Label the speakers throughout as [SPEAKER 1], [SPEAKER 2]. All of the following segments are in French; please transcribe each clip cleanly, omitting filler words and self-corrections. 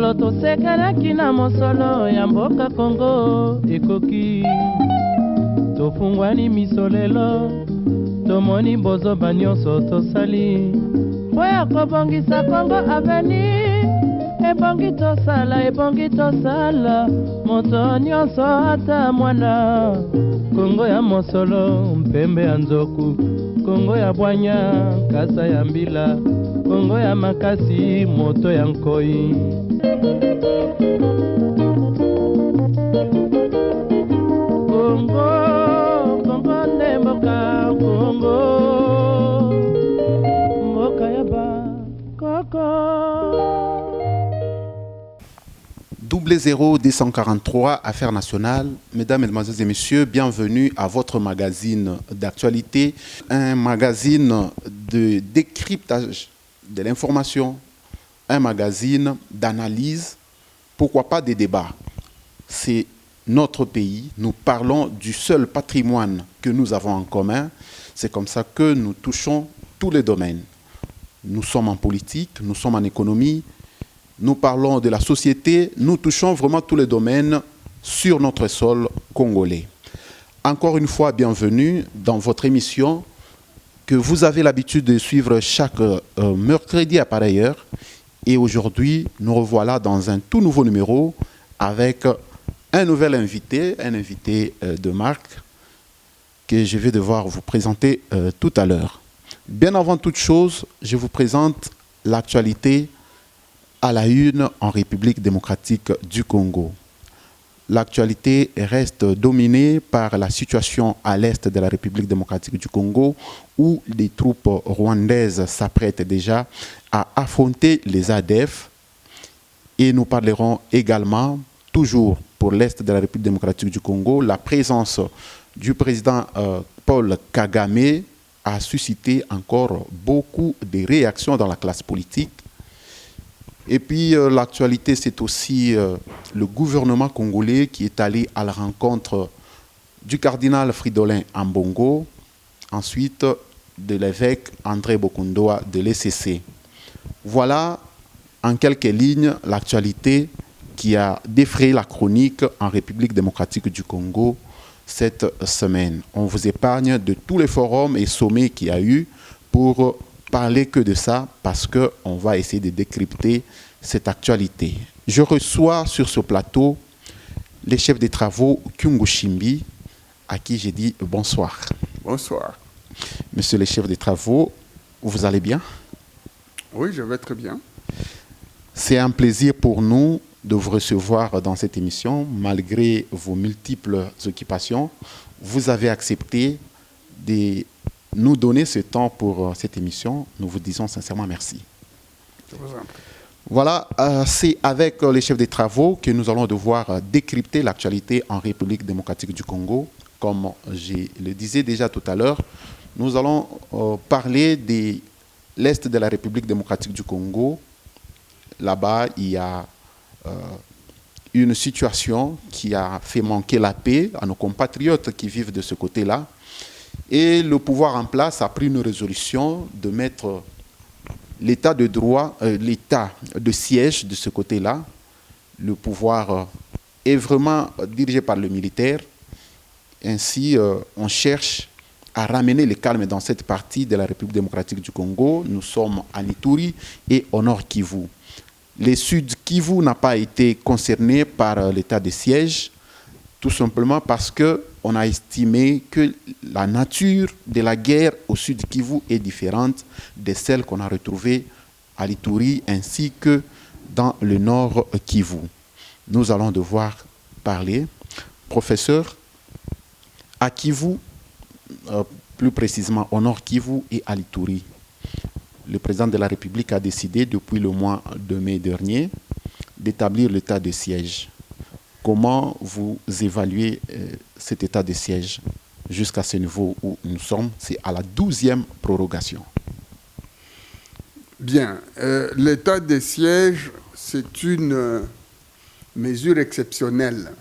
[SPEAKER 1] solo tosekelaki na mosolo ya mboka Kongo ekoki tofungwani misolelo tomoni bozoba nyonso tosali po ya kobongisa Kongo aveni ebongi tosala moto nyonso ata mwana Kongo ya mosolo mpembe ya nzoku Kongo ya bwanya kasa ya mbila Kongo ya makasi moto ya nkoi Kongo nde mboka Kongo mboka ya ba koko
[SPEAKER 2] 00243 Affaires nationales. Mesdames, Mesdemoiselles et Messieurs, bienvenue à votre magazine d'actualité, un magazine de décryptage de l'information, un magazine d'analyse, pourquoi pas des débats. C'est notre pays, nous parlons du seul patrimoine que nous avons en commun, c'est comme ça que nous touchons tous les domaines. Nous sommes en politique, nous sommes en économie, nous parlons de la société, nous touchons vraiment tous les domaines sur notre sol congolais. Encore une fois, bienvenue dans votre émission que vous avez l'habitude de suivre chaque mercredi à pareille heure. Et aujourd'hui, nous revoilà dans un tout nouveau numéro avec un nouvel invité, un invité de marque que je vais devoir vous présenter tout à l'heure. Bien avant toute chose, je vous présente l'actualité à la une en République démocratique du Congo. L'actualité reste dominée par la situation à l'est de la République démocratique du Congo où les troupes rwandaises s'apprêtent déjà à affronter les ADF. Et nous parlerons également, toujours pour l'est de la République démocratique du Congo, la présence du président Paul Kagame a suscité encore beaucoup de réactions dans la classe politique. Et puis l'actualité, c'est aussi le gouvernement congolais qui est allé à la rencontre du cardinal Fridolin Ambongo, ensuite de l'évêque André Bokundoa de l'ECC. Voilà en quelques lignes l'actualité qui a défrayé la chronique en République démocratique du Congo cette semaine. On vous épargne de tous les forums et sommets qu'il y a eu pour parler que de ça parce qu'on va essayer de décrypter cette actualité. Je reçois sur ce plateau les chefs des travaux Kyungu Shimbi, à qui j'ai dit bonsoir.
[SPEAKER 3] Bonsoir.
[SPEAKER 2] Monsieur le chef des travaux, vous allez bien?
[SPEAKER 3] Oui, je vais très bien.
[SPEAKER 2] C'est un plaisir pour nous de vous recevoir dans cette émission, malgré vos multiples occupations. Vous avez accepté de nous donner ce temps pour cette émission. Nous vous disons sincèrement merci.
[SPEAKER 3] Je vous en prie.
[SPEAKER 2] Voilà, c'est avec les chefs des travaux que nous allons devoir décrypter l'actualité en République démocratique du Congo. Comme je le disais déjà tout à l'heure, nous allons parler de l'Est de la République démocratique du Congo. Là-bas, il y a une situation qui a fait manquer la paix à nos compatriotes qui vivent de ce côté-là. Et le pouvoir en place a pris une résolution de mettre l'état de droit, l'état de siège de ce côté-là. Le pouvoir est vraiment dirigé par le militaire. Ainsi, on cherche à ramener le calme dans cette partie de la République démocratique du Congo. Nous sommes à Ituri et au nord Kivu. Le sud Kivu n'a pas été concerné par l'état de siège, tout simplement parce qu'on a estimé que la nature de la guerre au sud Kivu est différente de celle qu'on a retrouvée à l'Ituri ainsi que dans le nord Kivu. Nous allons devoir parler, professeur, à Kivu, plus précisément au nord Kivu et à l'Ituri. Le président de la République a décidé depuis le mois de mai dernier d'établir l'état de siège. Comment vous évaluez cet état de siège jusqu'à ce niveau où nous sommes? C'est à la 12e prorogation.
[SPEAKER 3] Bien. L'état de siège, c'est une mesure exceptionnelle.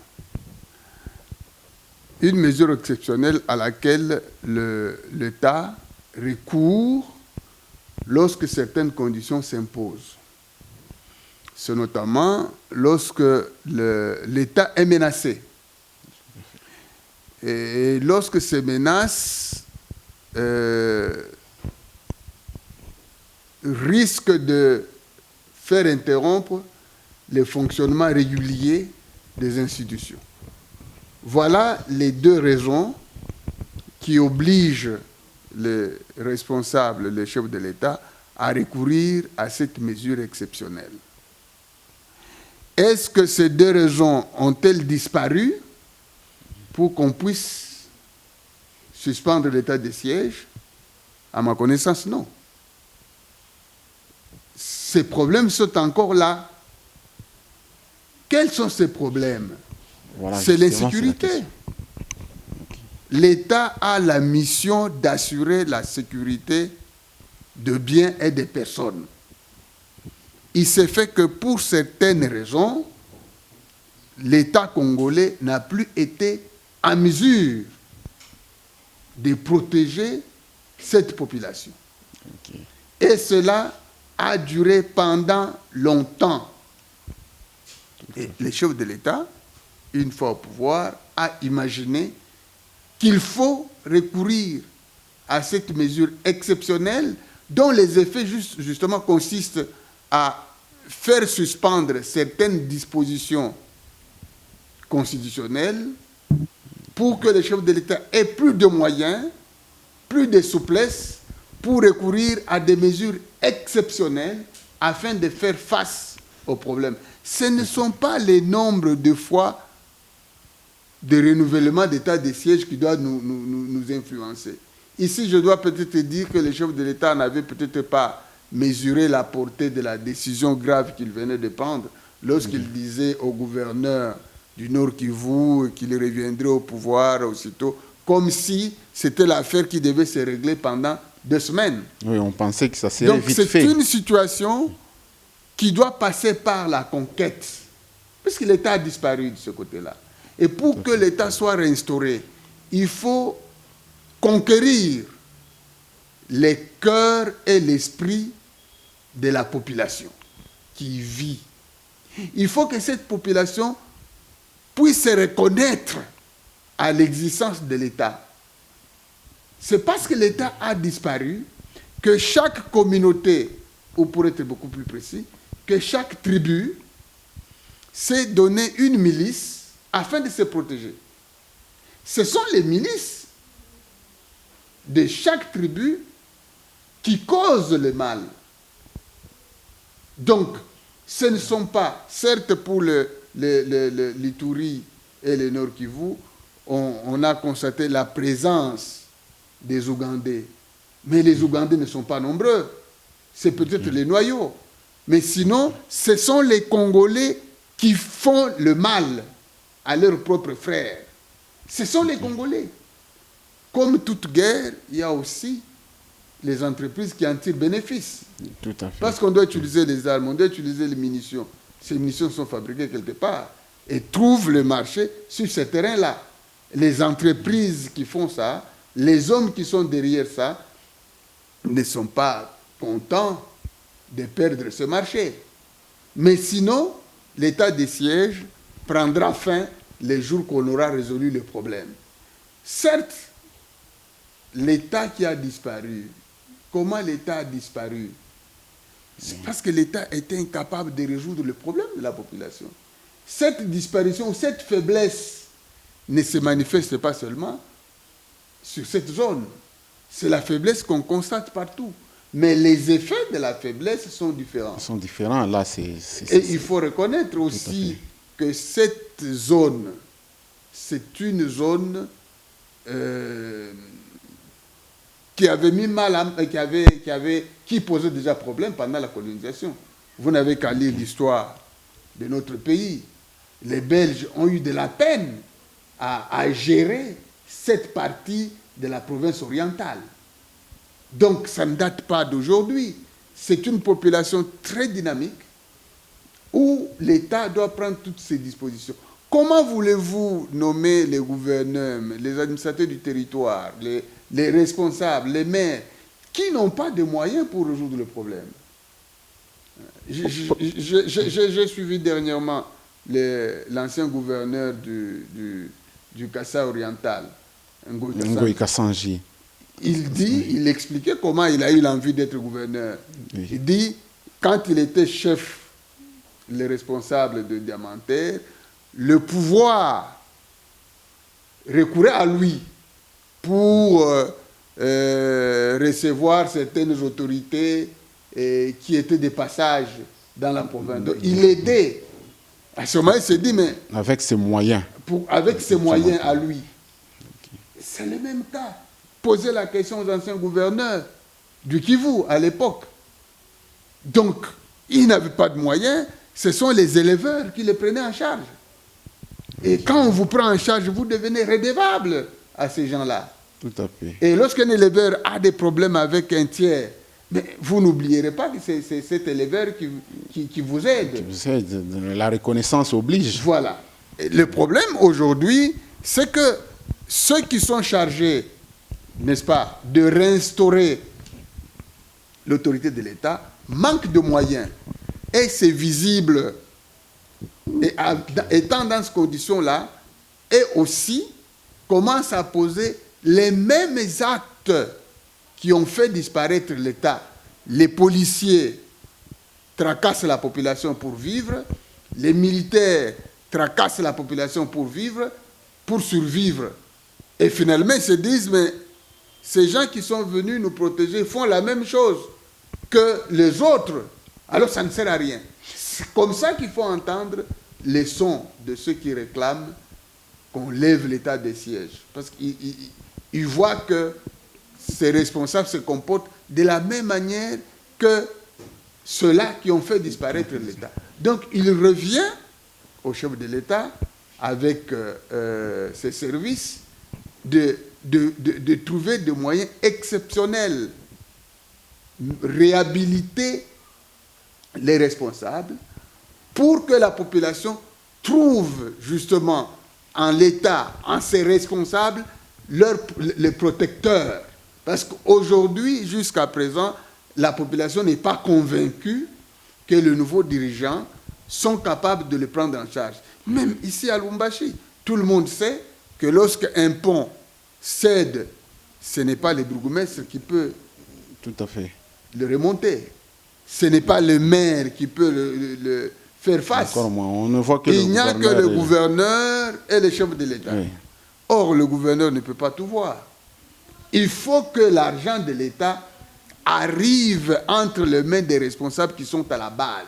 [SPEAKER 3] Une mesure exceptionnelle à laquelle l'État recourt lorsque certaines conditions s'imposent. C'est notamment lorsque l'État est menacé. Et lorsque ces menaces risquent de faire interrompre le fonctionnement régulier des institutions. Voilà les deux raisons qui obligent les responsables, les chefs de l'État, à recourir à cette mesure exceptionnelle. Est-ce que ces deux raisons ont-elles disparu pour qu'on puisse suspendre l'état de siège? À ma connaissance, non. Ces problèmes sont encore là. Quels sont ces problèmes?
[SPEAKER 2] Voilà,
[SPEAKER 3] c'est l'insécurité. L'État a la mission d'assurer la sécurité de biens et des personnes. Il s'est fait que pour certaines raisons, l'État congolais n'a plus été en mesure de protéger cette population. Okay. Et cela a duré pendant longtemps. Et les chefs de l'État, une fois au pouvoir, a imaginé qu'il faut recourir à cette mesure exceptionnelle dont les effets justement consistent à faire suspendre certaines dispositions constitutionnelles pour que les chefs de l'État aient plus de moyens, plus de souplesse pour recourir à des mesures exceptionnelles afin de faire face aux problèmes. Ce ne sont pas les nombres de fois de renouvellement d'état de siège qui doivent nous influencer. Ici, je dois peut-être dire que les chefs de l'État n'avaient peut-être pas mesuré la portée de la décision grave qu'ils venaient de prendre lorsqu'ils disaient au gouverneur du Nord Kivu qu'il reviendrait au pouvoir aussitôt, comme si c'était l'affaire qui devait se régler pendant 2 semaines.
[SPEAKER 2] Oui, on pensait que ça serait vite fait.
[SPEAKER 3] Donc c'est une situation qui doit passer par la conquête, puisque l'État a disparu de ce côté-là. Et pour que l'État soit réinstauré, il faut conquérir les cœurs et l'esprit de la population qui vit. Il faut que cette population puisse se reconnaître à l'existence de l'État. C'est parce que l'État a disparu que chaque communauté, ou pour être beaucoup plus précis, que chaque tribu s'est donné une milice afin de se protéger. Ce sont les milices de chaque tribu qui causent le mal. Donc, ce ne sont pas, certes pour l'Ituri et le Nord Kivu, on a constaté la présence des Ougandais. Mais les Ougandais ne sont pas nombreux. C'est peut-être les noyaux. Mais sinon, ce sont les Congolais qui font le mal à leurs propres frères. Ce sont les Congolais. Comme toute guerre, il y a aussi les entreprises qui en tirent bénéfice.
[SPEAKER 2] Tout à fait.
[SPEAKER 3] Parce qu'on doit utiliser les armes, on doit utiliser les munitions. Ces munitions sont fabriquées quelque part et trouvent le marché sur ce terrain-là. Les entreprises qui font ça, les hommes qui sont derrière ça, ne sont pas contents de perdre ce marché. Mais sinon, l'état de siège prendra fin les jours qu'on aura résolu le problème. Certes, l'État qui a disparu, comment l'État a disparu? C'est parce que l'État était incapable de résoudre le problème de la population. Cette disparition, cette faiblesse ne se manifeste pas seulement sur cette zone. C'est la faiblesse qu'on constate partout. Mais les effets de la faiblesse sont différents.
[SPEAKER 2] Ils sont différents. Là,
[SPEAKER 3] Et il faut reconnaître aussi que cette zone, c'est une zone qui avait mis mal, qui posait déjà problème pendant la colonisation. Vous n'avez qu'à lire l'histoire de notre pays. Les Belges ont eu de la peine à gérer cette partie de la province orientale. Donc, ça ne date pas d'aujourd'hui. C'est une population très dynamique où l'État doit prendre toutes ses dispositions. Comment voulez-vous nommer les gouverneurs, les administrateurs du territoire, les responsables, les maires, qui n'ont pas de moyens pour résoudre le problème? J'ai suivi dernièrement l'ancien gouverneur du Kassai oriental,
[SPEAKER 2] Ngoï Kassanji.
[SPEAKER 3] Il expliquait comment il a eu l'envie d'être gouverneur. Oui. Il dit, quand il était chef, le responsable de Diamantaire, le pouvoir recourait à lui pour recevoir certaines autorités qui étaient de passage dans la province. Donc, il aidait. À ce moment, il s'est dit, mais...
[SPEAKER 2] Avec ses moyens.
[SPEAKER 3] Avec ses moyens à lui. C'est le même cas. Poser la question aux anciens gouverneurs du Kivu à l'époque. Donc, ils n'avaient pas de moyens, ce sont les éleveurs qui les prenaient en charge. Et quand on vous prend en charge, vous devenez redevable à ces gens-là.
[SPEAKER 2] Tout à fait.
[SPEAKER 3] Et lorsqu'un éleveur a des problèmes avec un tiers, mais vous n'oublierez pas que c'est cet éleveur qui vous aide.
[SPEAKER 2] Qui vous aide. La reconnaissance oblige.
[SPEAKER 3] Voilà. Et le problème aujourd'hui, c'est que ceux qui sont chargés, n'est-ce pas, de réinstaurer l'autorité de l'État manquent de moyens. Et c'est visible. Et étant dans ces conditions-là, et aussi commencent à poser les mêmes actes qui ont fait disparaître l'État. Les policiers tracassent la population pour vivre, les militaires tracassent la population pour vivre, pour survivre. Et finalement, ils se disent, mais ces gens qui sont venus nous protéger font la même chose que les autres. Alors ça ne sert à rien. C'est comme ça qu'il faut entendre les sons de ceux qui réclament qu'on lève l'état de siège. Parce qu'ils voient que ces responsables se comportent de la même manière que ceux-là qui ont fait disparaître l'État. Donc il revient au chef de l'État avec ses services de trouver des moyens exceptionnels, réhabiliter les responsables pour que la population trouve justement en l'État, en ses responsables, les protecteurs. Parce qu'aujourd'hui, jusqu'à présent, la population n'est pas convaincue que les nouveaux dirigeants sont capables de les prendre en charge. Même ici à Lubumbashi, tout le monde sait que lorsqu'un pont cède, ce n'est pas le bourgmestre qui peut
[SPEAKER 2] tout à fait
[SPEAKER 3] le remonter. Ce n'est pas le maire qui peut le faire face.
[SPEAKER 2] Encore moins. On ne voit que
[SPEAKER 3] il n'y a que le gouverneur et le chef de l'État.
[SPEAKER 2] Oui.
[SPEAKER 3] Or, le gouverneur ne peut pas tout voir. Il faut que l'argent de l'État arrive entre les mains des responsables qui sont à la base.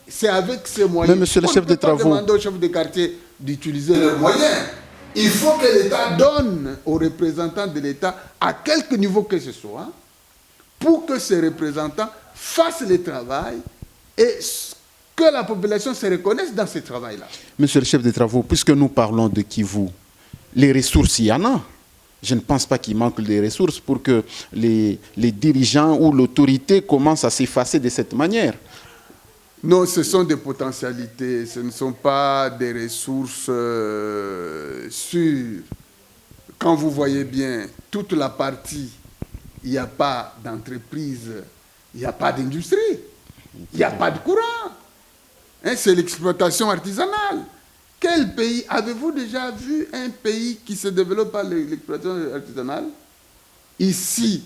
[SPEAKER 3] C'est avec ces moyens.
[SPEAKER 2] Mais monsieur le chef de travaux,
[SPEAKER 3] demander au chef de quartier d'utiliser les moyens. Il faut que l'État donne aux représentants de l'État, à quelque niveau que ce soit, pour que ces représentants fassent le travail et que la population se reconnaisse dans ce travail-là.
[SPEAKER 2] Monsieur le chef de travaux, puisque nous parlons de Kivu, les ressources, il y en a. Je ne pense pas qu'il manque des ressources pour que les dirigeants ou l'autorité commencent à s'effacer de cette manière.
[SPEAKER 3] Non, ce sont des potentialités, ce ne sont pas des ressources sûres. Quand vous voyez bien, toute la partie, il n'y a pas d'entreprise, il n'y a pas d'industrie, il n'y a pas de courant. Hein, c'est l'exploitation artisanale. Quel pays, avez-vous déjà vu un pays qui se développe par l'exploitation artisanale? Ici,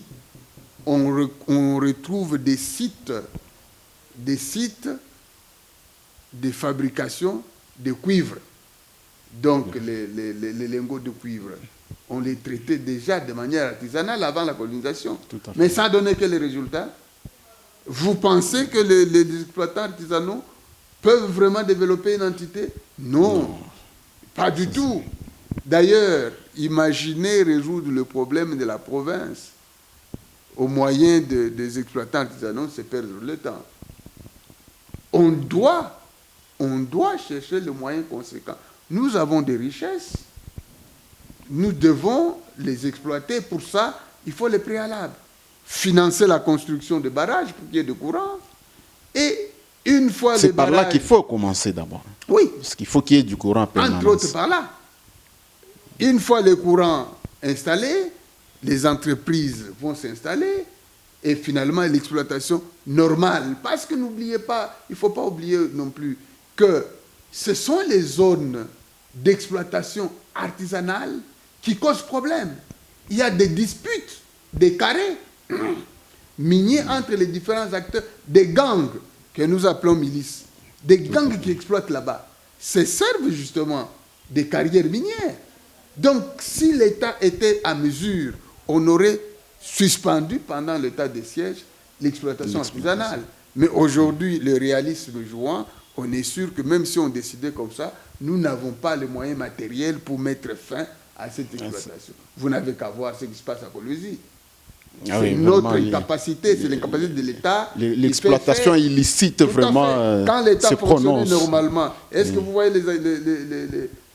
[SPEAKER 3] on retrouve des sites de fabrication de cuivre. Donc, les lingots de cuivre, on les traitait déjà de manière artisanale avant la colonisation. Mais ça a donné quel résultat? Vous pensez que les exploitants artisanaux peuvent vraiment développer une entité? Non, pas du tout. D'ailleurs, imaginez résoudre le problème de la province au moyen des exploitants artisanaux, c'est perdre le temps. On doit chercher le moyen conséquent. Nous avons des richesses, nous devons les exploiter. Pour ça, il faut les préalables. Financer la construction de barrages pour qu'il y ait de courant. Et une fois les barrages...
[SPEAKER 2] C'est par là qu'il faut commencer d'abord.
[SPEAKER 3] Oui.
[SPEAKER 2] Parce qu'il faut qu'il y ait du courant permanent.
[SPEAKER 3] Entre autres par là. Une fois les courants installés, les entreprises vont s'installer et finalement l'exploitation normale. Parce que n'oubliez pas, il ne faut pas oublier non plus que ce sont les zones d'exploitation artisanale qui causent problème. Il y a des disputes, des carrés miniers entre les différents acteurs, des gangs que nous appelons milices, des gangs qui exploitent là-bas. Se servent justement des carrières minières. Donc, si l'État était à mesure, on aurait suspendu pendant l'état de siège l'exploitation artisanale. Mais aujourd'hui, le réalisme jouant, on est sûr que même si on décidait comme ça, nous n'avons pas les moyens matériels pour mettre fin à cette exploitation. Vous n'avez qu'à voir ce qui se passe à Kolwezi. C'est notre incapacité, c'est l'incapacité de l'État.
[SPEAKER 2] L'exploitation illicite vraiment
[SPEAKER 3] quand l'État
[SPEAKER 2] se
[SPEAKER 3] fonctionne
[SPEAKER 2] prononce.
[SPEAKER 3] normalement, est-ce que vous voyez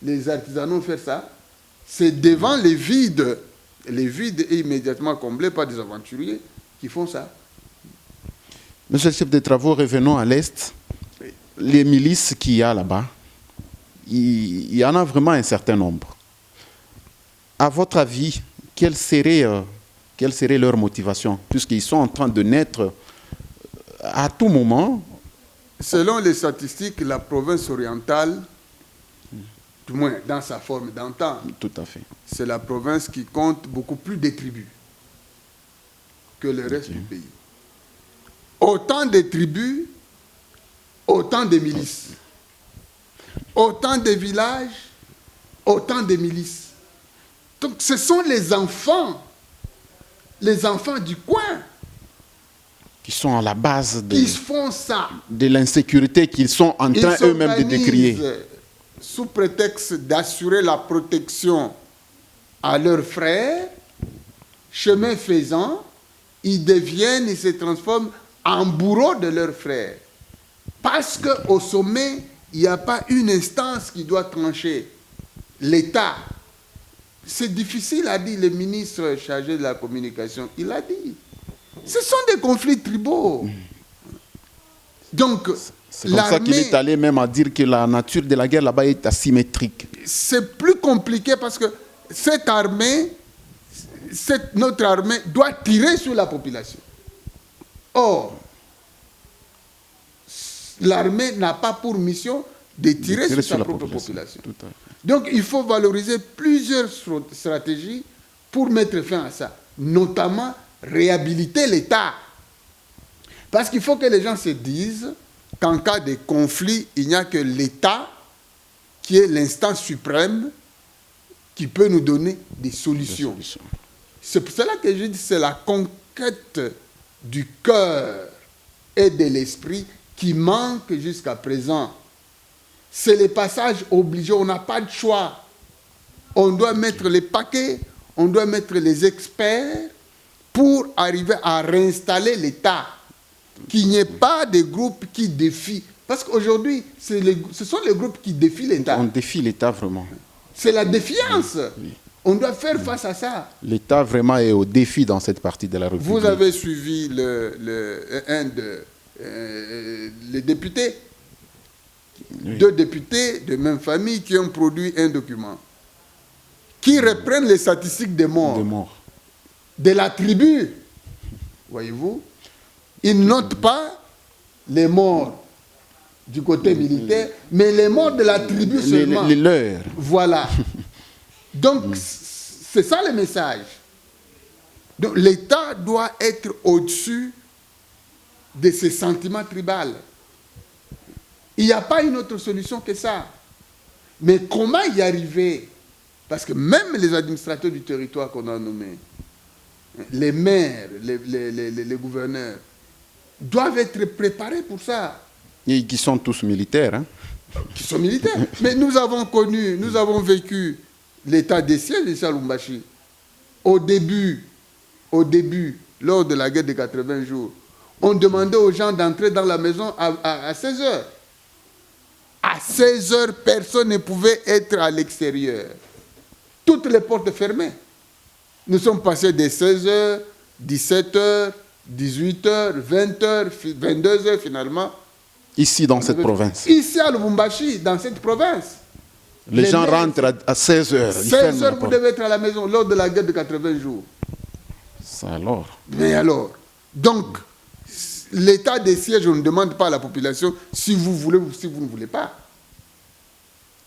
[SPEAKER 3] les artisanaux faire ça? C'est devant les vides immédiatement comblés par des aventuriers qui font ça.
[SPEAKER 2] Monsieur le chef des travaux, revenons à l'Est.
[SPEAKER 3] Oui.
[SPEAKER 2] Les milices qu'il y a là-bas, il y en a vraiment un certain nombre. À votre avis, quelle serait leur motivation, puisqu'ils sont en train de naître à tout moment?
[SPEAKER 3] Selon les statistiques, la province orientale, du moins dans sa forme d'antan,
[SPEAKER 2] Tout à fait.
[SPEAKER 3] c'est la province qui compte beaucoup plus de tribus que le reste du pays. Autant de tribus, autant de milices. Autant de villages, autant de milices. Donc ce sont les enfants du coin
[SPEAKER 2] Qui sont à la base
[SPEAKER 3] qui font ça.
[SPEAKER 2] de l'insécurité qu'ils sont en train eux-mêmes de décrier.
[SPEAKER 3] Sous prétexte d'assurer la protection à leurs frères, chemin faisant, ils se transforment en bourreaux de leurs frères. Parce qu'au sommet, il n'y a pas une instance qui doit trancher. L'État. C'est difficile, a dit le ministre chargé de la communication. Il a dit. Ce sont des conflits tribaux. Donc,
[SPEAKER 2] c'est comme ça qu'il est allé même à dire que la nature de la guerre là-bas est asymétrique.
[SPEAKER 3] C'est plus compliqué parce que notre armée doit tirer sur la population. Or, l'armée n'a pas pour mission de tirer sur sa propre population.
[SPEAKER 2] Tout à fait.
[SPEAKER 3] Donc, il faut valoriser plusieurs stratégies pour mettre fin à ça. Notamment, réhabiliter l'État. Parce qu'il faut que les gens se disent qu'en cas de conflit, il n'y a que l'État qui est l'instance suprême qui peut nous donner des solutions. C'est pour cela que je dis que c'est la conquête du cœur et de l'esprit qui manque jusqu'à présent. C'est les passages obligés, on n'a pas de choix. On doit mettre les paquets, on doit mettre les experts pour arriver à réinstaller l'État. Qu'il n'y ait pas de groupes qui défient. Parce qu'aujourd'hui, ce sont les groupes qui défient l'État.
[SPEAKER 2] On défie l'État vraiment.
[SPEAKER 3] C'est la défiance.
[SPEAKER 2] Oui.
[SPEAKER 3] On doit faire face à ça.
[SPEAKER 2] L'État vraiment est au défi dans cette partie de la République.
[SPEAKER 3] Vous avez suivi les députés,
[SPEAKER 2] Oui.
[SPEAKER 3] 2 députés de même famille qui ont produit un document qui reprennent les statistiques des morts, de la tribu. Voyez-vous, ils notent pas les morts du côté militaire, mais les morts de la tribu seulement.
[SPEAKER 2] Les leurs.
[SPEAKER 3] Voilà. Donc, c'est ça le message. Donc, l'État doit être au-dessus de ces sentiments tribaux. Il n'y a pas une autre solution que ça. Mais comment y arriver? Parce que même les administrateurs du territoire qu'on a nommés, les maires, les gouverneurs, doivent être préparés pour ça.
[SPEAKER 2] Et qui sont tous militaires. Hein?
[SPEAKER 3] Qui sont militaires. Mais nous avons vécu l'état des sièges ici à Lubumbashi. Au début, lors de la guerre des 80 jours, on demandait aux gens d'entrer dans la maison à 16 heures. À 16 heures, personne ne pouvait être à l'extérieur. Toutes les portes fermées. Nous sommes passés de 16 heures, 17 heures, 18 heures, 20 heures, 22 heures finalement.
[SPEAKER 2] Ici, dans cette province.
[SPEAKER 3] Ici à Lubumbashi, dans cette province.
[SPEAKER 2] Les gens rentrent à 16 heures.
[SPEAKER 3] 16 heures, vous devez être à la maison lors de la guerre de 80 jours.
[SPEAKER 2] Ça alors.
[SPEAKER 3] Mais alors, Donc, l'état des sièges, on ne demande pas à la population si vous voulez ou si vous ne voulez pas.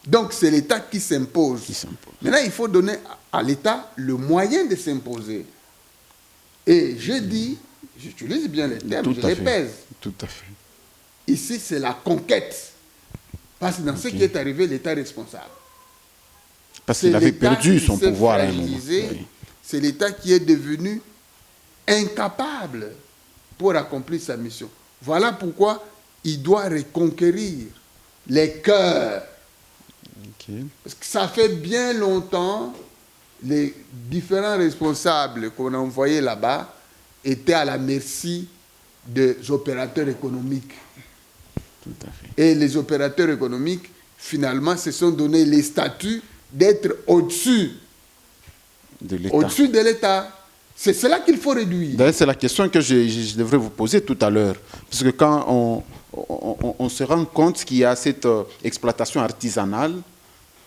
[SPEAKER 3] Donc, c'est l'État qui s'impose. Maintenant, il faut donner à l'État le moyen de s'imposer. Et je dis, j'utilise bien les termes, je les pèse.
[SPEAKER 2] Tout à fait.
[SPEAKER 3] Ici, c'est la conquête. Parce que dans ce qui est arrivé, l'État est responsable.
[SPEAKER 2] Parce qu'il avait perdu son pouvoir.
[SPEAKER 3] C'est l'État qui est devenu incapable pour accomplir sa mission. Voilà pourquoi il doit reconquérir les cœurs. Parce que ça fait bien longtemps, les différents responsables qu'on a envoyés là-bas étaient à la merci des opérateurs économiques.
[SPEAKER 2] Tout à fait.
[SPEAKER 3] Et les opérateurs économiques, finalement, se sont donné les statuts d'être au-dessus de l'État. C'est cela qu'il faut réduire.
[SPEAKER 2] D'ailleurs, c'est la question que je devrais vous poser tout à l'heure. Parce que quand on se rend compte qu'il y a cette exploitation artisanale,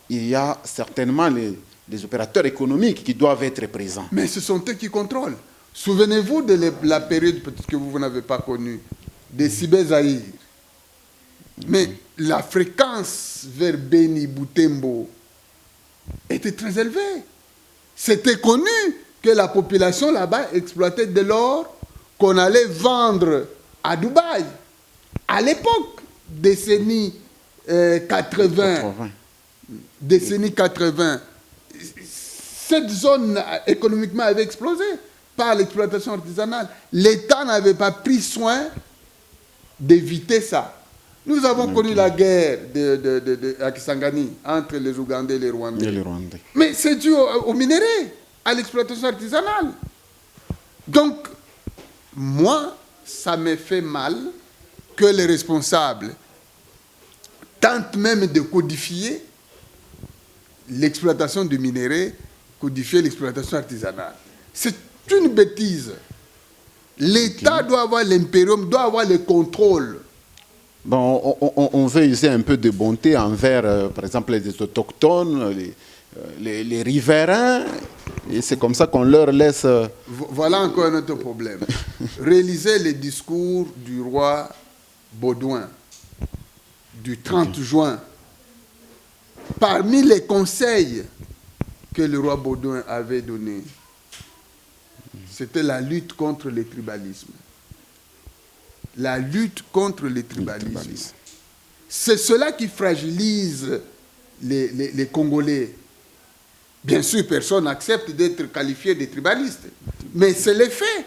[SPEAKER 2] il y a certainement les opérateurs économiques qui doivent être présents.
[SPEAKER 3] Mais ce sont eux qui contrôlent. Souvenez-vous de la période peut-être que vous n'avez pas connue, des Sibé-Zahir. Mais la fréquence vers Beni, Butembo était très élevée. C'était connu que la population là-bas exploitait de l'or qu'on allait vendre à Dubaï. À l'époque, décennie 80, décennie 80, cette zone économiquement avait explosé par l'exploitation artisanale. L'État n'avait pas pris soin d'éviter ça. Nous avons connu la guerre à Kisangani entre les Ougandais et les Rwandais. Mais c'est dû au minerai, à l'exploitation artisanale. Donc, moi, ça me fait mal que les responsables tentent même de codifier l'exploitation du minerai, codifier l'exploitation artisanale. C'est une bêtise. L'État doit avoir l'impérium, doit avoir le contrôle.
[SPEAKER 2] Bon, on veut user un peu de bonté envers, par exemple, les autochtones, les riverains, et c'est comme ça qu'on leur laisse...
[SPEAKER 3] Voilà encore un autre problème. Réalisez les discours du roi Baudouin, du 30 juin. Parmi les conseils que le roi Baudouin avait donnés, c'était la lutte contre le tribalisme. La lutte contre le tribalisme. C'est cela qui fragilise les Congolais. Bien sûr, personne n'accepte d'être qualifié de tribaliste, mais c'est le fait.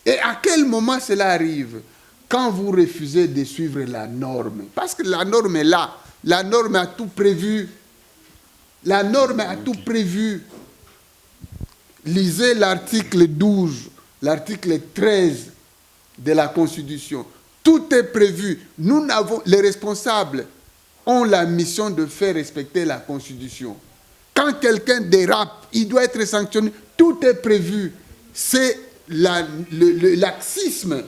[SPEAKER 3] Et à quel moment cela arrive? Quand vous refusez de suivre la norme. Parce que la norme est là. La norme a tout prévu. La norme a tout prévu. Lisez l'article 12, l'article 13 de la Constitution. Tout est prévu. Nous n'avons, les responsables ont la mission de faire respecter la Constitution. Quand quelqu'un dérape, il doit être sanctionné. Tout est prévu. C'est le laxisme.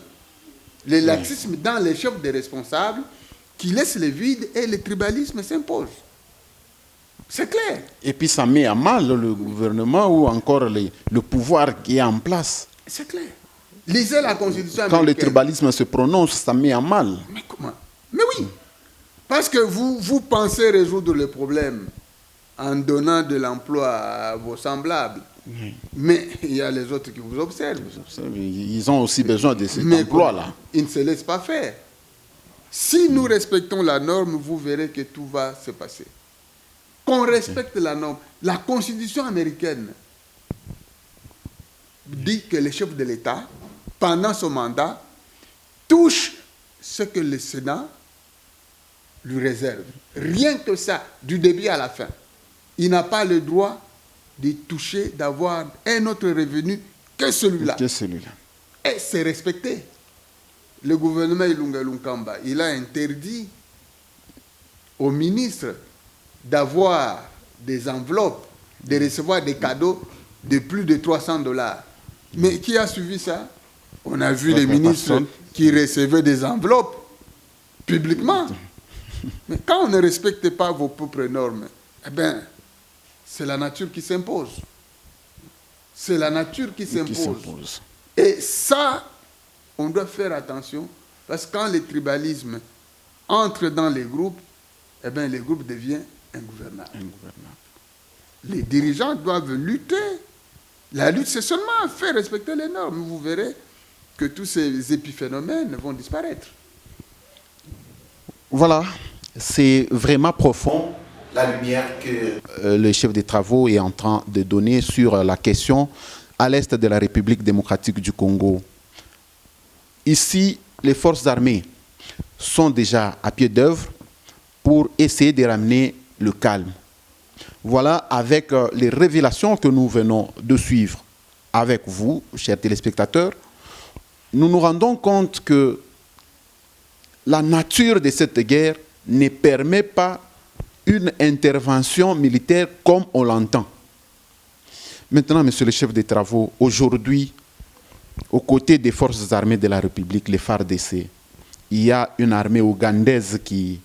[SPEAKER 3] Le laxisme dans les chefs des responsables qui laisse le vide et le tribalisme s'impose. C'est clair.
[SPEAKER 2] Et puis ça met à mal le gouvernement ou encore le pouvoir qui est en place.
[SPEAKER 3] C'est clair. Lisez la Constitution
[SPEAKER 2] Quand
[SPEAKER 3] américaine.
[SPEAKER 2] le tribalisme se prononce, ça met à mal.
[SPEAKER 3] Mais comment? Mais oui. Parce que vous pensez résoudre le problème en donnant de l'emploi à vos semblables. Oui. Mais il y a les autres qui vous observent.
[SPEAKER 2] Ils ont aussi besoin de cet emploi-là.
[SPEAKER 3] Ils ne se laissent pas faire. Si nous respectons la norme, vous verrez que tout va se passer. Qu'on respecte la norme. La Constitution américaine dit que le chef de l'État, pendant son mandat, touche ce que le Sénat lui réserve. Rien que ça, du début à la fin. Il n'a pas le droit de toucher, d'avoir un autre revenu que celui-là. Et c'est respecté. Le gouvernement Ilunga Lunkamba, il a interdit aux ministres d'avoir des enveloppes, de recevoir des cadeaux de plus de $300. Mais qui a suivi ça? On a vu les ministres qui recevaient des enveloppes publiquement. Mais quand on ne respecte pas vos propres normes, eh bien, c'est la nature qui s'impose. C'est la nature qui s'impose. Et ça, on doit faire attention, parce que quand le tribalisme entre dans les groupes, eh bien, les groupes deviennent ingouvernables. Les dirigeants doivent lutter. La lutte, c'est seulement faire respecter les normes. Vous verrez que tous ces épiphénomènes vont disparaître.
[SPEAKER 2] Voilà, c'est vraiment profond la lumière que le chef des travaux est en train de donner sur la question à l'est de la République démocratique du Congo. Ici, les forces armées sont déjà à pied d'œuvre pour essayer de ramener le calme. Voilà, avec les révélations que nous venons de suivre avec vous, chers téléspectateurs, nous nous rendons compte que la nature de cette guerre ne permet pas une intervention militaire comme on l'entend. Maintenant, monsieur le chef des travaux, aujourd'hui, aux côtés des forces armées de la République, les FARDC, il y a une armée ougandaise qui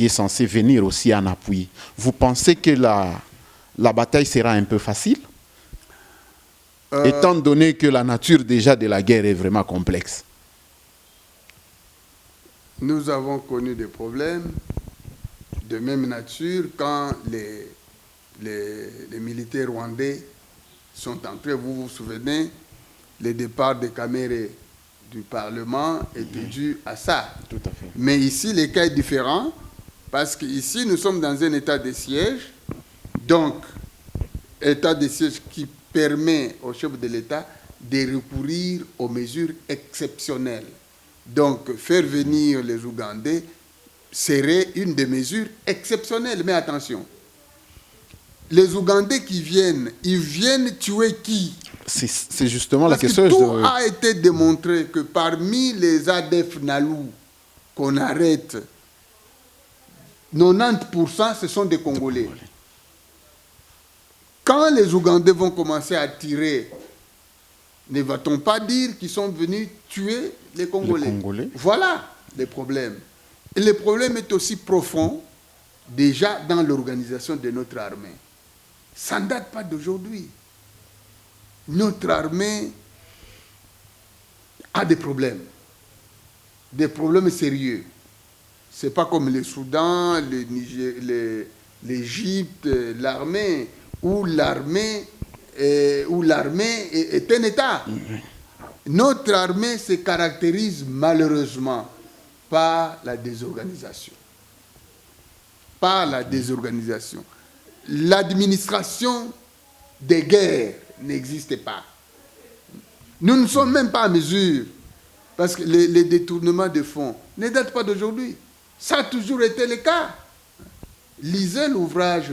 [SPEAKER 2] est censée venir aussi en appui. Vous pensez que la bataille sera un peu facile, étant donné que la nature déjà de la guerre est vraiment complexe?
[SPEAKER 3] Nous avons connu des problèmes de même nature quand les militaires rwandais sont entrés. Vous vous souvenez, le départ de Kamere du Parlement était dû à ça.
[SPEAKER 2] Tout à fait.
[SPEAKER 3] Mais ici, le cas est différent parce qu'ici, nous sommes dans un état de siège. Donc, état de siège qui permet au chef de l'État de recourir aux mesures exceptionnelles. Donc, faire venir les Ougandais serait une des mesures exceptionnelles. Mais attention, les Ougandais qui viennent, ils viennent tuer qui?
[SPEAKER 2] C'est justement la
[SPEAKER 3] Parce que
[SPEAKER 2] question.
[SPEAKER 3] tout a été démontré que parmi les ADF Nalou qu'on arrête, 90% ce sont des Congolais. Quand les Ougandais vont commencer à tirer, ne va-t-on pas dire qu'ils sont venus tuer les Congolais? Voilà les problèmes. Et le problème est aussi profond déjà dans l'organisation de notre armée. Ça ne date pas d'aujourd'hui. Notre armée a des problèmes sérieux. Ce n'est pas comme le Soudan, l'Égypte, l'armée, où l'armée est un État. Notre armée se caractérise malheureusement par la désorganisation. Par la désorganisation. L'administration des guerres n'existe pas. Nous ne sommes même pas en mesure, parce que les détournements de fonds ne datent pas d'aujourd'hui. Ça a toujours été le cas. Lisez l'ouvrage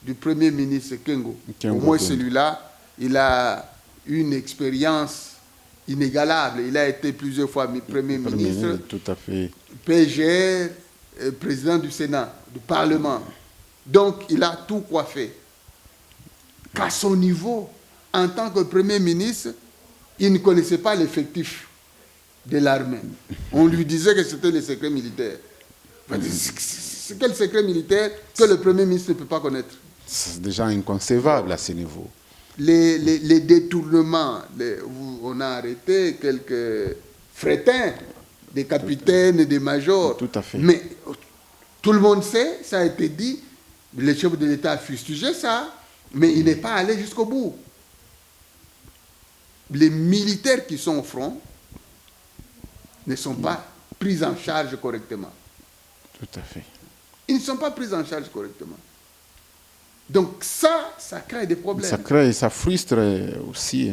[SPEAKER 3] du Premier ministre Kengo. Au moins celui-là, il a une expérience inégalable. Il a été plusieurs fois Premier ministre,
[SPEAKER 2] tout à fait.
[SPEAKER 3] PGR, président du Sénat, du Parlement. Donc, il a tout coiffé. Qu'à son niveau, en tant que Premier ministre, il ne connaissait pas l'effectif de l'armée. On lui disait que c'était le secret militaire. C'est quel secret militaire que le Premier ministre ne peut pas connaître?
[SPEAKER 2] C'est déjà inconcevable à ce niveau.
[SPEAKER 3] Les détournements, on a arrêté quelques frétins, des capitaines, des majors.
[SPEAKER 2] Tout à fait.
[SPEAKER 3] Mais tout le monde sait, ça a été dit, le chef de l'État a fustigé ça, mais il n'est pas allé jusqu'au bout. Les militaires qui sont au front ne sont pas pris en charge correctement.
[SPEAKER 2] Tout à fait.
[SPEAKER 3] Ils ne sont pas pris en charge correctement. Donc ça crée des problèmes.
[SPEAKER 2] Ça frustre aussi.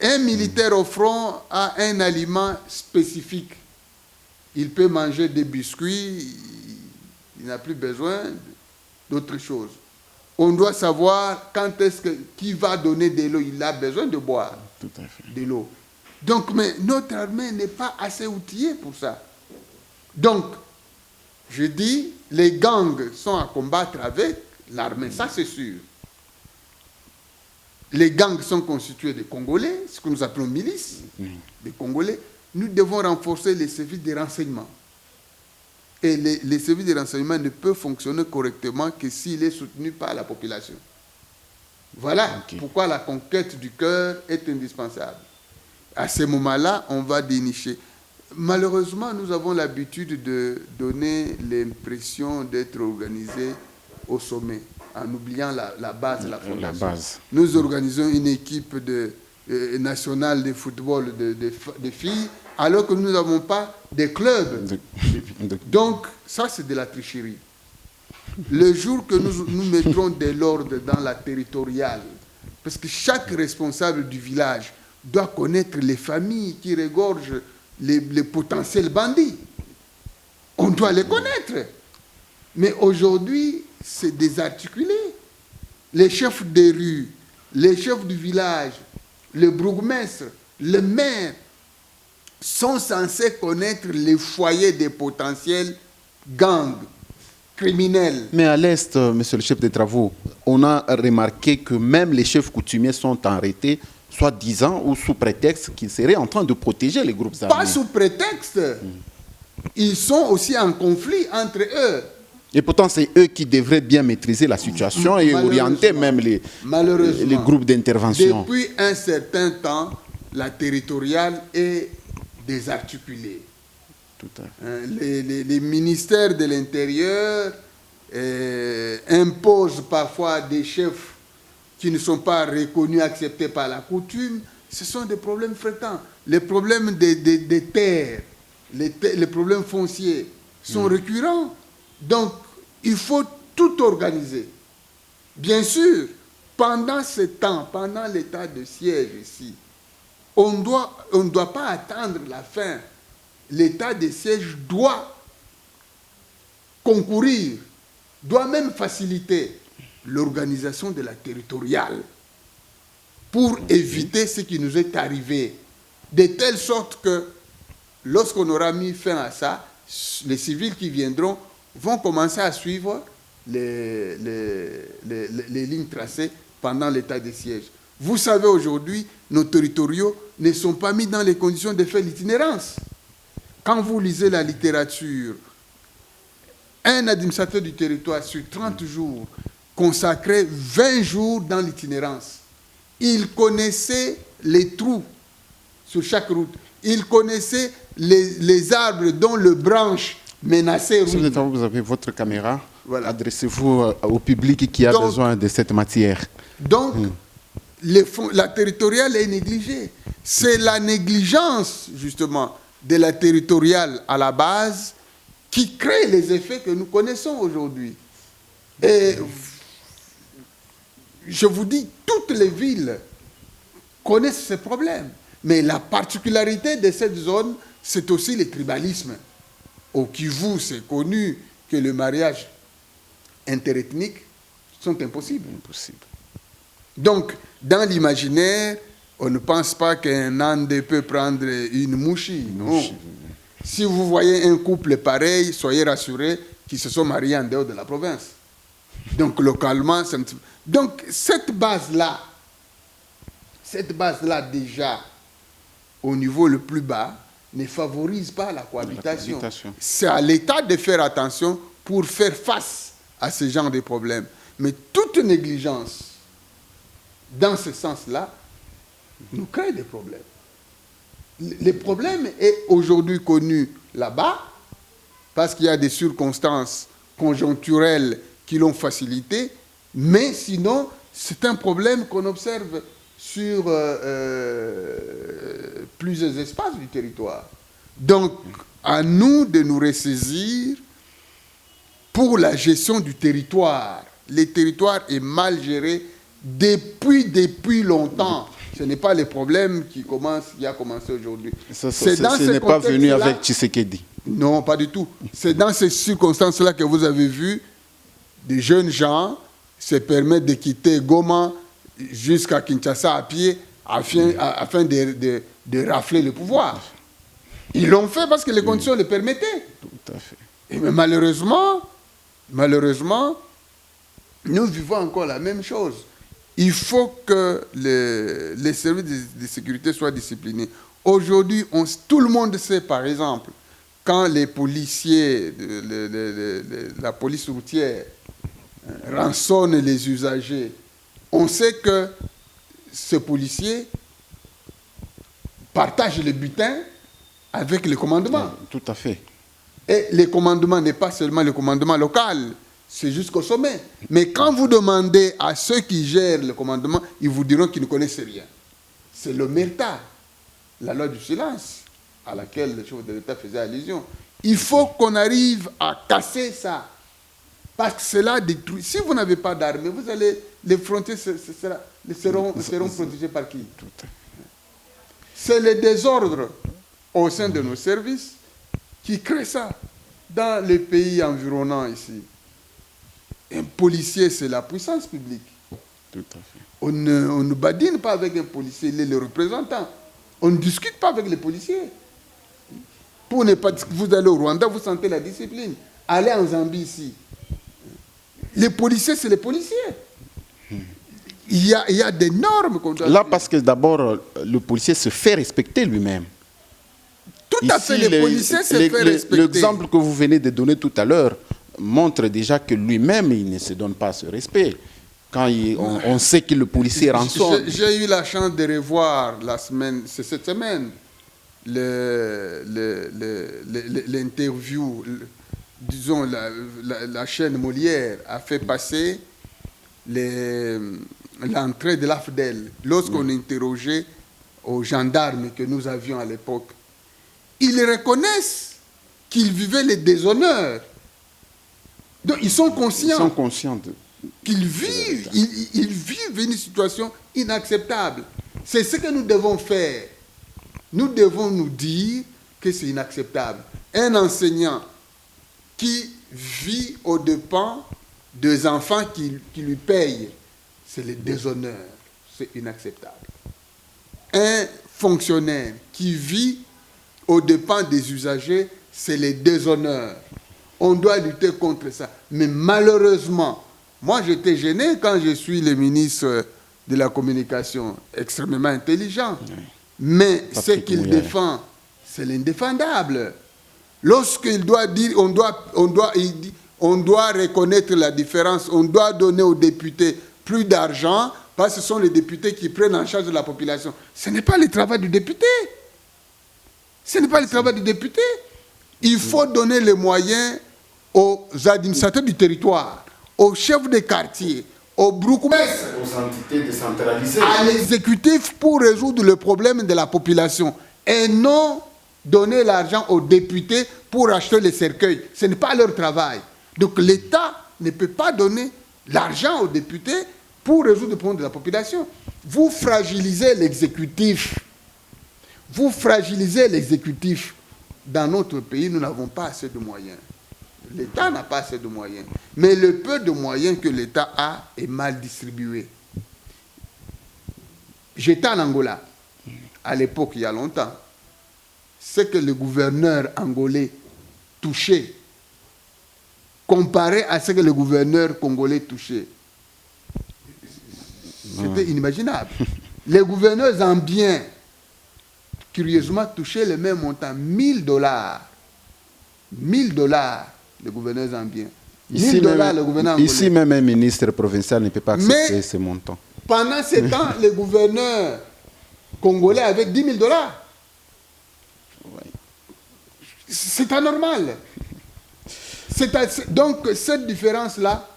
[SPEAKER 3] Un militaire au front a un aliment spécifique. Il peut manger des biscuits, il n'a plus besoin d'autre chose. On doit savoir qui va donner de l'eau. Il a besoin de boire de l'eau. Donc, mais notre armée n'est pas assez outillée pour ça. Donc, je dis, les gangs sont à combattre avec l'armée, ça c'est sûr. Les gangs sont constitués de Congolais, ce que nous appelons milices, des Congolais. Nous devons renforcer les services de renseignement. Et les services de renseignement ne peuvent fonctionner correctement que s'il est soutenu par la population. Voilà pourquoi la conquête du cœur est indispensable. à ce moment-là, on va dénicher. Malheureusement, nous avons l'habitude de donner l'impression d'être organisés au sommet, en oubliant la base, la fondation.
[SPEAKER 2] La base.
[SPEAKER 3] Nous organisons une équipe nationale de football de filles, alors que nous n'avons pas de clubs. Donc, ça, c'est de la tricherie. Le jour que nous mettrons de l'ordre dans la territoriale, parce que chaque responsable du village doit connaître les familles qui regorgent les potentiels bandits. On doit les connaître. Mais aujourd'hui, c'est désarticulé. Les chefs des rues, les chefs du village, le bourgmestre, le maire sont censés connaître les foyers des potentiels gangs criminels.
[SPEAKER 2] Mais à l'Est, monsieur le chef des travaux, on a remarqué que même les chefs coutumiers sont arrêtés, soit disant ou sous prétexte qu'ils seraient en train de protéger les groupes armés.
[SPEAKER 3] Pas sous prétexte. Ils sont aussi en conflit entre eux.
[SPEAKER 2] Et pourtant, c'est eux qui devraient bien maîtriser la situation et orienter même les groupes d'intervention.
[SPEAKER 3] Depuis un certain temps, la territoriale est désarticulée.
[SPEAKER 2] Tout à fait.
[SPEAKER 3] Les ministères de l'Intérieur imposent parfois des chefs qui ne sont pas reconnus, acceptés par la coutume. Ce sont des problèmes fréquents. Les problèmes des terres, les problèmes fonciers sont récurrents. Donc, il faut tout organiser. Bien sûr, pendant ce temps, pendant l'état de siège ici, on ne doit pas attendre la fin. L'état de siège doit concourir, doit même faciliter l'organisation de la territoriale pour éviter ce qui nous est arrivé, de telle sorte que lorsqu'on aura mis fin à ça, les civils qui viendront vont commencer à suivre les lignes tracées pendant l'état de siège. Vous savez, aujourd'hui, nos territoriaux ne sont pas mis dans les conditions de faire l'itinérance. Quand vous lisez la littérature, un administrateur du territoire sur 30 jours consacrait 20 jours dans l'itinérance. Il connaissait les trous sur chaque route. Il connaissait les arbres dont les branches menaçaient.
[SPEAKER 2] Vous avez votre caméra. Voilà. Adressez-vous au public qui a besoin de cette matière.
[SPEAKER 3] Donc, la territoriale est négligée. C'est la négligence, justement, de la territoriale à la base qui crée les effets que nous connaissons aujourd'hui. Et je vous dis, toutes les villes connaissent ces problèmes. Mais la particularité de cette zone, c'est aussi le tribalisme. Au Kivu, c'est connu que le mariage interethnique sont impossibles. Donc, dans l'imaginaire, on ne pense pas qu'un Ande peut prendre une mouchi. Non. Si vous voyez un couple pareil, soyez rassurés qu'ils se sont mariés en dehors de la province. Donc, localement, donc cette base-là déjà, au niveau le plus bas, ne favorise pas la cohabitation. C'est à l'État de faire attention pour faire face à ce genre de problèmes. Mais toute négligence dans ce sens-là nous crée des problèmes. Le problème est aujourd'hui connu là-bas parce qu'il y a des circonstances conjoncturelles qui l'ont facilité, mais sinon, c'est un problème qu'on observe sur plusieurs espaces du territoire. Donc, à nous de nous ressaisir pour la gestion du territoire. Le territoire est mal géré depuis longtemps. Ce n'est pas le problème qui a commencé aujourd'hui.
[SPEAKER 2] Ce n'est pas venu avec Tshisekedi.
[SPEAKER 3] Non, pas du tout. C'est dans ces circonstances-là que vous avez vu des jeunes gens se permettre de quitter Goma jusqu'à Kinshasa à pied afin de rafler le pouvoir. Ils l'ont fait parce que les conditions le permettaient.
[SPEAKER 2] Tout à fait.
[SPEAKER 3] Et mais malheureusement, nous vivons encore la même chose. Il faut que les services de sécurité soient disciplinés. Aujourd'hui, tout le monde sait, par exemple, quand les policiers, la police routière rançonnent les usagers, on sait que ce policier, partage le butin avec le commandement.
[SPEAKER 2] Tout à fait.
[SPEAKER 3] Et le commandement n'est pas seulement le commandement local, c'est jusqu'au sommet. Mais quand vous demandez à ceux qui gèrent le commandement, ils vous diront qu'ils ne connaissent rien. C'est l'omerta, la loi du silence, à laquelle le chef de l'État faisait allusion. Il faut qu'on arrive à casser ça. Parce que cela détruit. Si vous n'avez pas d'armée, vous allez, les frontières seront protégées par qui? C'est le désordre au sein de nos services qui crée ça. Dans les pays environnants ici, un policier, c'est la puissance publique.
[SPEAKER 2] Tout à fait.
[SPEAKER 3] On ne badine pas avec un policier, il est le représentant. On ne discute pas avec les policiers. Pour ne pas, vous allez au Rwanda, vous sentez la discipline. Allez en Zambie ici. Les policiers, c'est les policiers. Il y a des normes qu'on doit
[SPEAKER 2] Là,
[SPEAKER 3] suivre.
[SPEAKER 2] parce que d'abord, le policier se fait respecter lui-même.
[SPEAKER 3] Tout à fait, les policiers se fait respecter.
[SPEAKER 2] L'exemple que vous venez de donner tout à l'heure montre déjà que lui-même, il ne se donne pas ce respect. Quand on sait que le policier rançonne.
[SPEAKER 3] J'ai eu la chance de revoir cette semaine, l'interview, disons, la chaîne Molière a fait passer l'entrée de l'AFDEL. Lorsqu'on interrogeait aux gendarmes que nous avions à l'époque, ils reconnaissent qu'ils vivaient les déshonneurs. Donc ils sont conscients.
[SPEAKER 2] Ils sont conscients
[SPEAKER 3] qu'ils vivent, ils vivent une situation inacceptable. C'est ce que nous devons faire. Nous devons nous dire que c'est inacceptable. Un enseignant qui vit aux dépens des enfants qui lui payent, c'est le déshonneur. C'est inacceptable. Un fonctionnaire qui vit aux dépens des usagers, c'est le déshonneur. On doit lutter contre ça. Mais malheureusement, moi j'étais gêné quand je suis le ministre de la Communication, extrêmement intelligent. Oui. Mais ce qu'il défend, c'est l'indéfendable. Lorsqu'il doit dire, on doit reconnaître la différence, on doit donner aux députés plus d'argent, parce que ce sont les députés qui prennent en charge la population. Ce n'est pas le travail du député. Ce n'est pas le travail du député. Il faut donner les moyens aux administrateurs du territoire, aux chefs de quartier, aux bourgmestres,
[SPEAKER 2] aux entités décentralisées,
[SPEAKER 3] à l'exécutif pour résoudre le problème de la population et non donner l'argent aux députés pour acheter les cercueils. Ce n'est pas leur travail. Donc l'État ne peut pas donner l'argent aux députés pour résoudre le problème de la population. Vous fragilisez l'exécutif. Vous fragilisez l'exécutif. Dans notre pays, nous n'avons pas assez de moyens. L'État n'a pas assez de moyens. Mais le peu de moyens que l'État a est mal distribué. J'étais en Angola, à l'époque, il y a longtemps. Ce que le gouverneur angolais touchait, comparé à ce que le gouverneur congolais touchait, c'était inimaginable. Les gouverneurs zambiens, curieusement, touchaient le même montant, $1000. $1000, le gouverneur zambien.
[SPEAKER 2] Ici,
[SPEAKER 3] le gouverneur angolais.
[SPEAKER 2] Ici même, un ministre provincial ne peut pas accepter ce montant.
[SPEAKER 3] Pendant ce temps, le gouverneur congolais avait $10 000. C'est anormal. Donc, cette différence-là,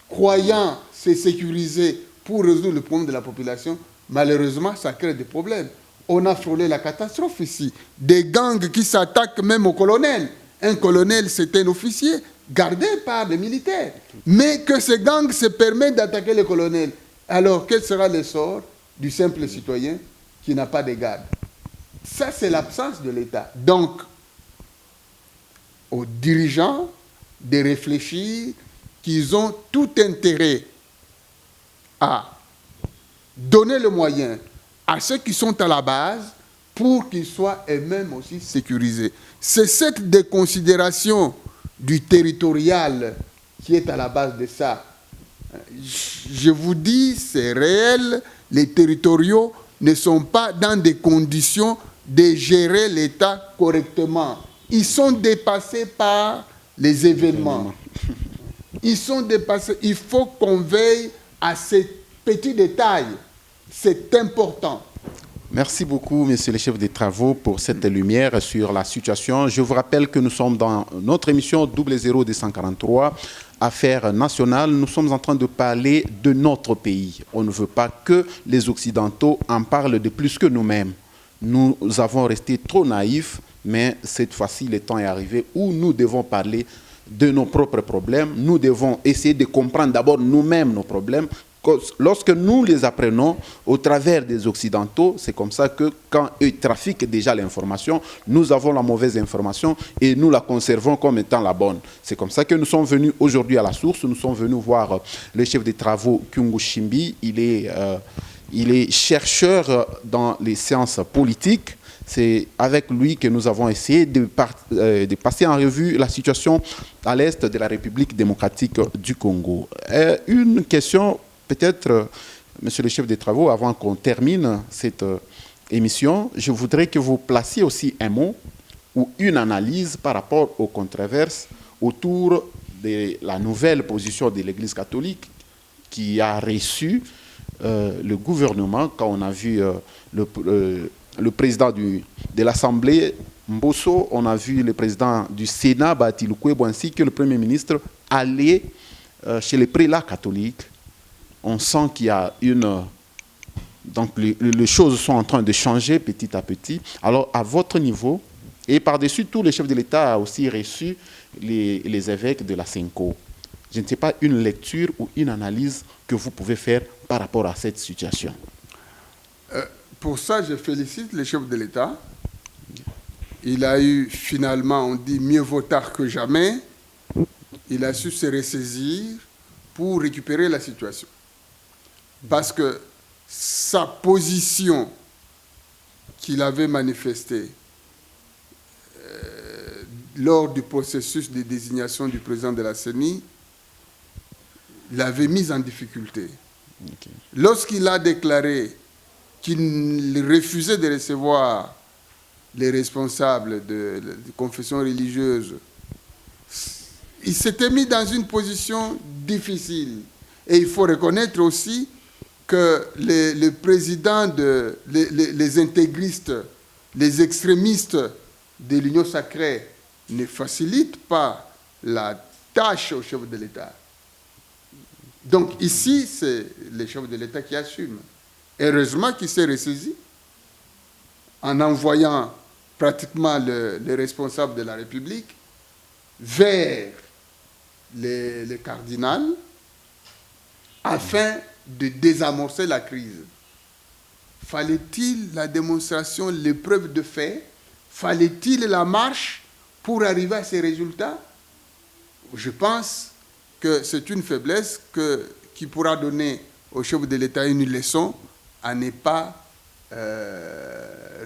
[SPEAKER 3] croyant se sécuriser pour résoudre le problème de la population, malheureusement, ça crée des problèmes. On a frôlé la catastrophe ici. Des gangs qui s'attaquent même au colonel. Un colonel, c'est un officier gardé par les militaires. Mais que ces gangs se permettent d'attaquer le colonel. Alors, quel sera le sort du simple citoyen qui n'a pas de garde? Ça, c'est l'absence de l'État. Donc, aux dirigeants de réfléchir qu'ils ont tout intérêt à donner le moyen à ceux qui sont à la base pour qu'ils soient eux-mêmes aussi sécurisés. C'est cette déconsidération du territorial qui est à la base de ça. Je vous dis, c'est réel, les territoriaux ne sont pas dans des conditions de gérer l'État correctement. Ils sont dépassés par les événements. Ils sont dépassés. Il faut qu'on veille à ces petits détails. C'est important.
[SPEAKER 2] Merci beaucoup, monsieur le chef des travaux, pour cette lumière sur la situation. Je vous rappelle que nous sommes dans notre émission 00243, Affaires nationales. Nous sommes en train de parler de notre pays. On ne veut pas que les Occidentaux en parlent de plus que nous-mêmes. Nous avons resté trop naïfs, mais cette fois-ci, le temps est arrivé où nous devons parler de nos propres problèmes. Nous devons essayer de comprendre d'abord nous-mêmes nos problèmes. Lorsque nous les apprenons au travers des Occidentaux, c'est comme ça que quand eux trafiquent déjà l'information, nous avons la mauvaise information et nous la conservons comme étant la bonne. C'est comme ça que nous sommes venus aujourd'hui à la source. Nous sommes venus voir le chef des travaux, Kyungu Shimbi. Il est chercheur dans les sciences politiques. C'est avec lui que nous avons essayé de passer en revue la situation à l'est de la République démocratique du Congo. Une question, peut-être, monsieur le chef des travaux, avant qu'on termine cette émission, je voudrais que vous placiez aussi un mot ou une analyse par rapport aux controverses autour de la nouvelle position de l'Église catholique qui a reçu le gouvernement quand on a vu le président de l'Assemblée, Mbosso, on a vu le président du Sénat, Batilou Kouébou, ainsi que le Premier ministre aller chez les prélats catholiques. On sent qu'il y a une... Donc les choses sont en train de changer petit à petit. Alors à votre niveau, et par-dessus tout, le chef de l'État a aussi reçu les évêques de la Senko. Je ne sais pas, une lecture ou une analyse que vous pouvez faire par rapport à cette situation.
[SPEAKER 3] Pour ça, je félicite le chef de l'État. Il a eu finalement, on dit mieux vaut tard que jamais, il a su se ressaisir pour récupérer la situation. Parce que sa position qu'il avait manifestée lors du processus de désignation du président de la CENI l'avait mise en difficulté. Okay. Lorsqu'il a déclaré qu'il refusait de recevoir les responsables de confessions religieuses, il s'était mis dans une position difficile. Et il faut reconnaître aussi que les présidents, les intégristes, les extrémistes de l'Union sacrée ne facilitent pas la tâche au chef de l'État. Donc ici, c'est le chef de l'État qui assume. Heureusement qu'il s'est ressaisi en envoyant pratiquement les responsables de la République vers les cardinals afin de désamorcer la crise. Fallait-il la démonstration, l'épreuve de fait? Fallait-il la marche pour arriver à ces résultats? Je pense que c'est une faiblesse qui pourra donner au chef de l'État une leçon à ne pas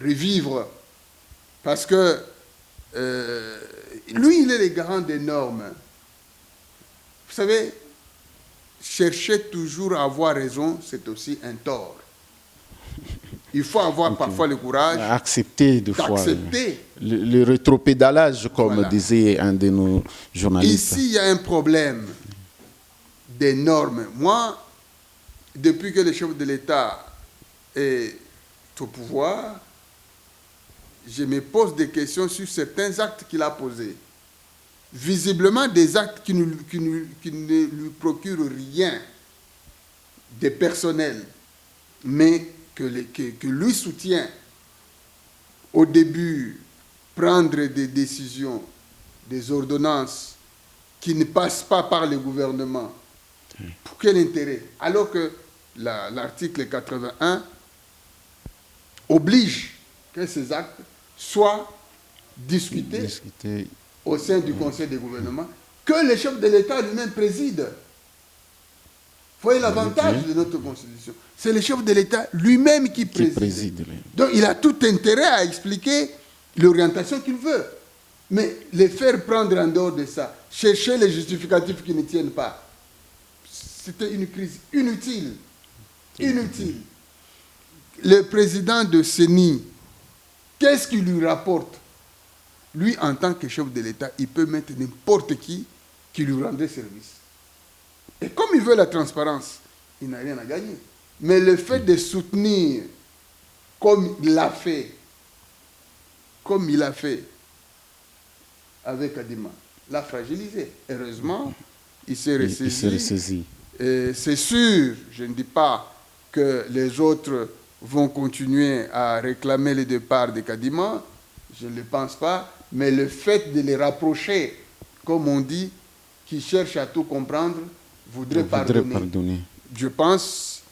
[SPEAKER 3] revivre. Parce que lui, il est le garant des normes. Vous savez, chercher toujours à avoir raison, c'est aussi un tort. Il faut avoir parfois le courage
[SPEAKER 2] d'accepter le rétropédalage, comme voilà. Disait un de nos journalistes.
[SPEAKER 3] Ici, il y a un problème des normes. Moi, depuis que le chef de l'État est au pouvoir, je me pose des questions sur certains actes qu'il a posés. Visiblement, des actes qui ne lui procurent rien de personnel, mais que lui soutient. Au début, prendre des décisions, des ordonnances qui ne passent pas par le gouvernement. Pour quel intérêt? Alors que l'article 81 oblige que ces actes soient discutés au sein du Conseil de gouvernement, que le chef de l'État lui-même préside. Vous voyez l'avantage de notre Constitution. C'est le chef de l'État lui-même qui préside. Donc il a tout intérêt à expliquer l'orientation qu'il veut. Mais les faire prendre en dehors de ça, chercher les justificatifs qui ne tiennent pas, c'était une crise inutile. Inutile. Le président de CENI, qu'est-ce qu'il lui rapporte? Lui, en tant que chef de l'État, il peut mettre n'importe qui lui rendrait service. Et comme il veut la transparence, il n'a rien à gagner. Mais le fait de soutenir comme il l'a fait avec Kadima, l'a fragilisé. Heureusement, il s'est ressaisi. C'est sûr, je ne dis pas que les autres vont continuer à réclamer le départ de Kadima, je ne le pense pas, mais le fait de les rapprocher, comme on dit, qui cherchent à tout comprendre, voudraient pardonner. Je pense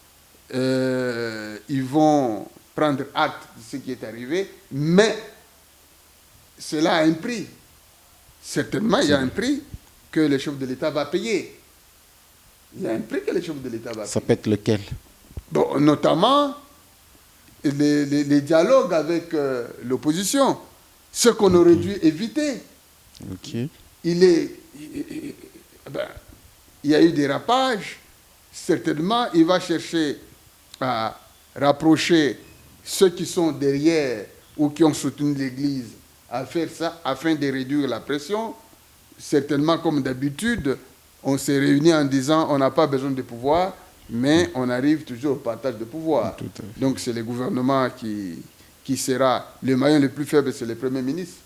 [SPEAKER 3] qu'ils vont prendre acte de ce qui est arrivé, mais cela a un prix. Certainement, il y a un prix que le chef de l'État va payer. Il y a un prix que le chef de l'État va payer.
[SPEAKER 2] Ça peut être lequel?
[SPEAKER 3] Bon, notamment les dialogues avec l'opposition, ce qu'on aurait dû éviter.
[SPEAKER 2] Okay.
[SPEAKER 3] Il y a eu des rapages. Certainement, il va chercher à rapprocher ceux qui sont derrière ou qui ont soutenu l'Église à faire ça afin de réduire la pression. Certainement, comme d'habitude, on s'est réunis en disant on n'a pas besoin de pouvoir, mais on arrive toujours au partage de pouvoir. Donc c'est le gouvernement qui sera le maillon le plus faible, c'est le Premier ministre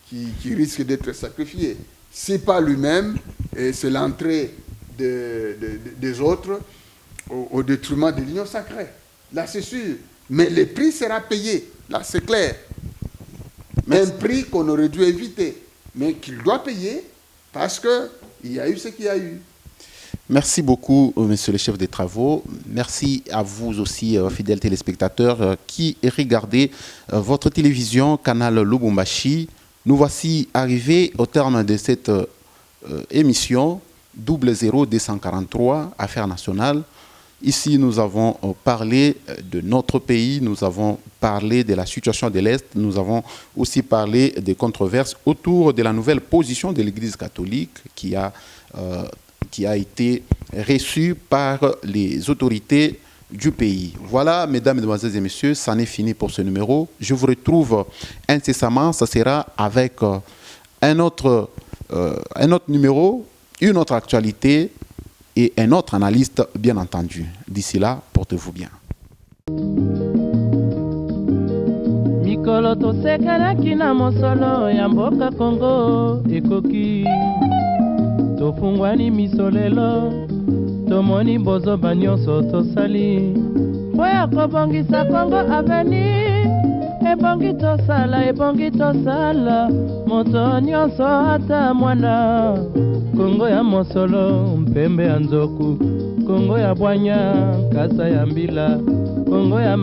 [SPEAKER 3] qui risque d'être sacrifié. Si pas lui-même, c'est l'entrée des autres au détriment de l'union sacrée. Là, c'est sûr. Mais le prix sera payé. Là, c'est clair. Un prix qu'on aurait dû éviter, mais qu'il doit payer parce qu'il y a eu ce qu'il y a eu.
[SPEAKER 2] Merci beaucoup, monsieur le chef des travaux. Merci à vous aussi, fidèles téléspectateurs, qui regardez votre télévision, Canal Lubumbashi. Nous voici arrivés au terme de cette émission 00243, Affaires nationales. Ici, nous avons parlé de notre pays, nous avons parlé de la situation de l'Est, nous avons aussi parlé des controverses autour de la nouvelle position de l'Église catholique qui a été reçue par les autorités du pays. Voilà, mesdames, mesdemoiselles et messieurs, ça en est fini pour ce numéro. Je vous retrouve incessamment, ça sera avec un autre numéro, une autre actualité et un autre analyste, bien entendu. D'ici là, portez-vous bien.
[SPEAKER 1] Mikolo tosekelaki na mosolo ya mboka Kongo ekoki tofungwani misolelo tomoni bozoba nyonso tosali po ya kobongisa Kongo aveni ebongi tosala moto nyonso ata mwana Kongo ya mosolo mpembe ya nzoku Kongo ya bwanya kasa ya mbila Kongo ya